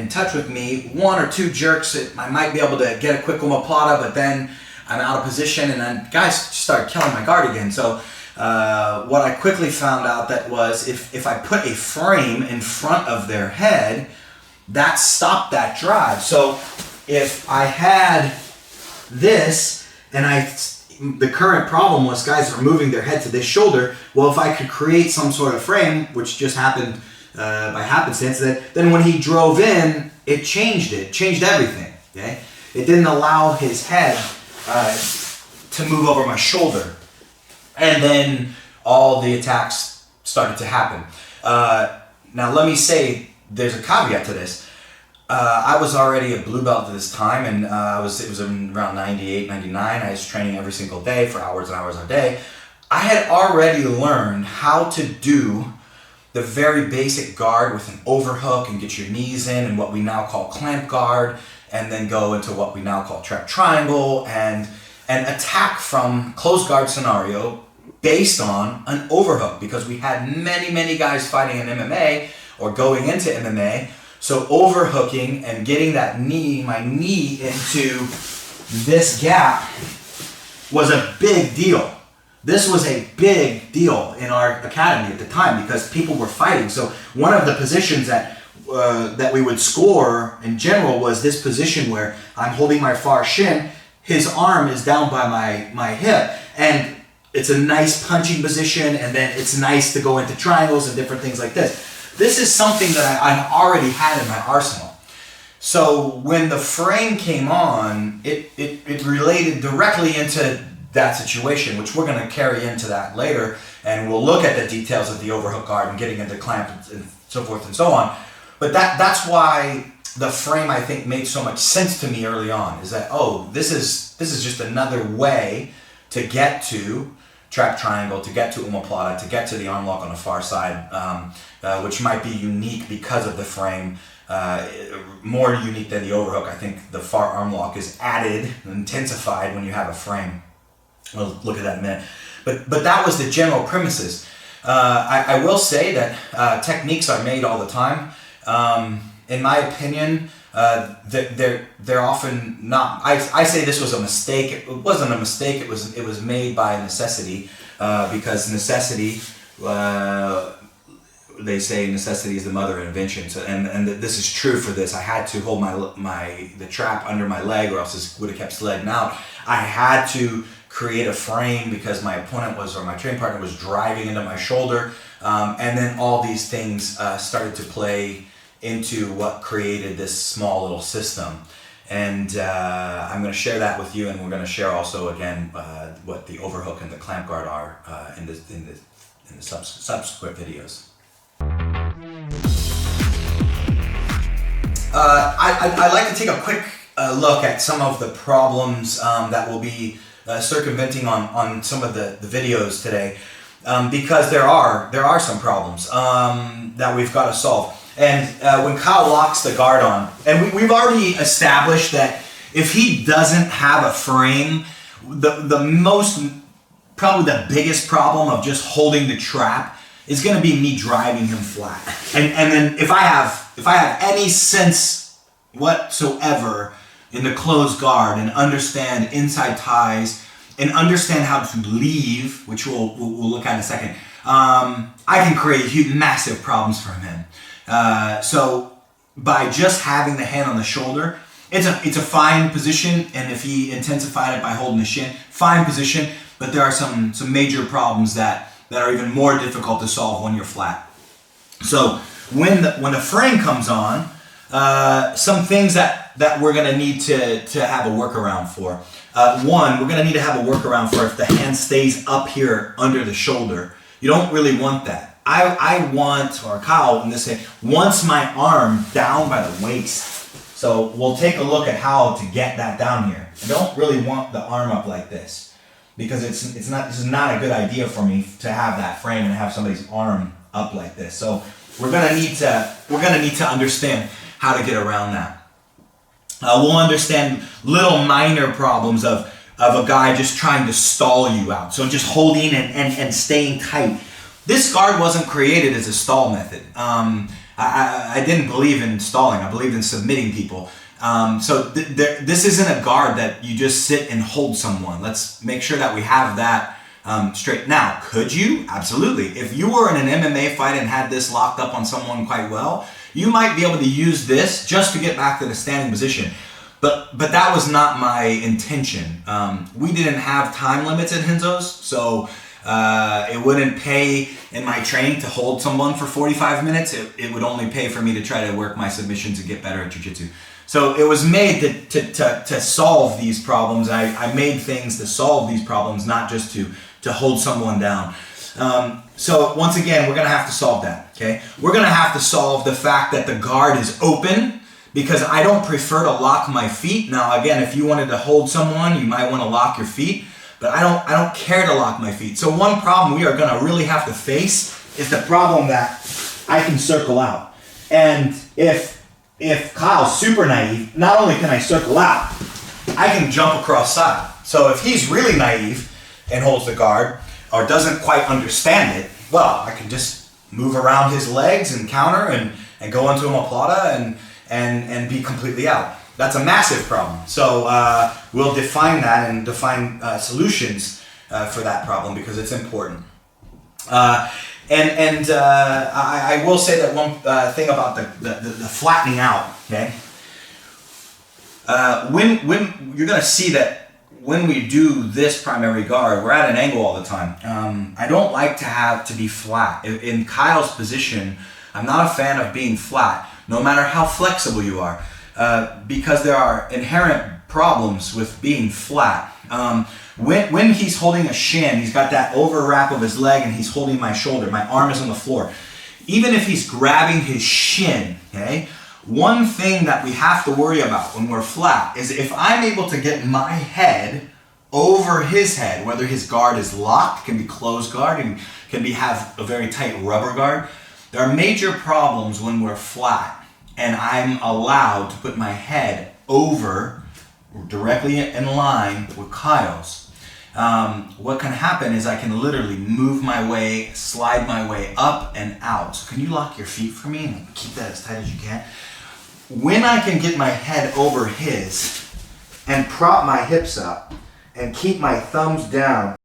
in touch with me, 1 or 2 jerks, I might be able to get a quick omoplata, but then I'm out of position, and then guys start killing my guard again. So what I quickly found out that was if I put a frame in front of their head, that stopped that drive. So if I had this, and the current problem was guys are moving their head to this shoulder. Well, if I could create some sort of frame, which just happened by happenstance, then when he drove in, it changed everything. Okay, it didn't allow his head to move over my shoulder, and then all the attacks started to happen. Now, let me say, there's a caveat to this. I was already a blue belt at this time, and it was around 98, 99. I was training every single day for hours and hours a day. I had already learned how to do the very basic guard with an overhook and get your knees in, and what we now call clamp guard, and then go into what we now call trap triangle, and attack from closed guard scenario based on an overhook, because we had many guys fighting in MMA or going into MMA. So overhooking and getting my knee into this gap was a big deal. This was a big deal in our academy at the time because people were fighting. So one of the positions that we would score in general was this position where I'm holding my far shin, his arm is down by my hip, and it's a nice punching position, and then it's nice to go into triangles and different things like this. This is something that I already had in my arsenal. So when the frame came on, it related directly into that situation, which we're going to carry into that later, and we'll look at the details of the overhook guard and getting into clamp and so forth and so on. But that's why the frame, I think, made so much sense to me early on, is that, oh, this is just another way to get to trap triangle, to get to omoplata, to get to the arm lock on the far side, which might be unique because of the frame, more unique than the overhook. I think the far arm lock is added, intensified when you have a frame. We'll look at that in a minute. But that was the general premises. I will say that techniques are made all the time. In my opinion, they're often not. I say this was a mistake. It wasn't a mistake. It was made by necessity, because necessity. They say necessity is the mother of invention. So, and this is true for this. I had to hold the trap under my leg, or else this would have kept sliding out. I had to create a frame because my opponent or my training partner was driving into my shoulder, and then all these things started to play into what created this small little system. And I'm going to share that with you, and we're going to share also again what the overhook and the clamp guard are in the subsequent videos. I'd like to take a quick look at some of the problems that will be circumventing on some of the videos today, because there are some problems that we've got to solve. And when Kyle locks the guard on, and we've already established that if he doesn't have a frame, probably the biggest problem of just holding the trap is going to be me driving him flat. And then if I have any sense whatsoever in the closed guard and understand inside ties and understand how to leave, which we'll look at in a second, I can create huge, massive problems for him. So by just having the hand on the shoulder, it's a fine position, and if he intensified it by holding the shin, fine position, but there are some major problems that are even more difficult to solve when you're flat. So when the frame comes on, some things that we're going to need to have a workaround for. One, we're going to need to have a workaround for if the hand stays up here under the shoulder. You don't really want that. I want, or Kyle in this case, wants my arm down by the waist. So we'll take a look at how to get that down here. I don't really want the arm up like this, because this is not a good idea for me to have that frame and have somebody's arm up like this. So we're gonna need to understand how to get around that. We'll understand little minor problems of a guy just trying to stall you out. So just holding and staying tight. This guard wasn't created as a stall method. I didn't believe in stalling. I believed in submitting people. This isn't a guard that you just sit and hold someone. Let's make sure that we have that straight. Now, could you? Absolutely. If you were in an MMA fight and had this locked up on someone quite well, you might be able to use this just to get back to the standing position. But that was not my intention. We didn't have time limits at Renzo's, so it wouldn't pay in my training to hold someone for 45 minutes. It would only pay for me to try to work my submissions and get better at jiu-jitsu. So it was made to solve these problems. I made things to solve these problems, not just to hold someone down. So once again, we're going to have to solve that, okay? We're going to have to solve the fact that the guard is open, because I don't prefer to lock my feet. Now, again, if you wanted to hold someone, you might want to lock your feet, but I don't care to lock my feet. So one problem we are going to really have to face is the problem that I can circle out. And if Kyle's super naive, not only can I circle out, I can jump across side. So if he's really naive and holds the guard or doesn't quite understand it, well, I can just move around his legs and counter and go into a omoplata and be completely out. That's a massive problem. So we'll define that and define solutions for that problem because it's important. I will say that one thing about the flattening out. Okay, when you're gonna see that when we do this primary guard, we're at an angle all the time. I don't like to be flat. In Kyle's position, I'm not a fan of being flat, no matter how flexible you are, because there are inherent problems with being flat. When he's holding a shin, he's got that overwrap of his leg and he's holding my shoulder, my arm is on the floor. Even if he's grabbing his shin, okay, one thing that we have to worry about when we're flat is if I'm able to get my head over his head, whether his guard is locked, can be closed guard, and have a very tight rubber guard. There are major problems when we're flat and I'm allowed to put my head over, directly in line with Kyle's. What can happen is I can literally move my way, slide my way up and out. So can you lock your feet for me and keep that as tight as you can? When I can get my head over his and prop my hips up and keep my thumbs down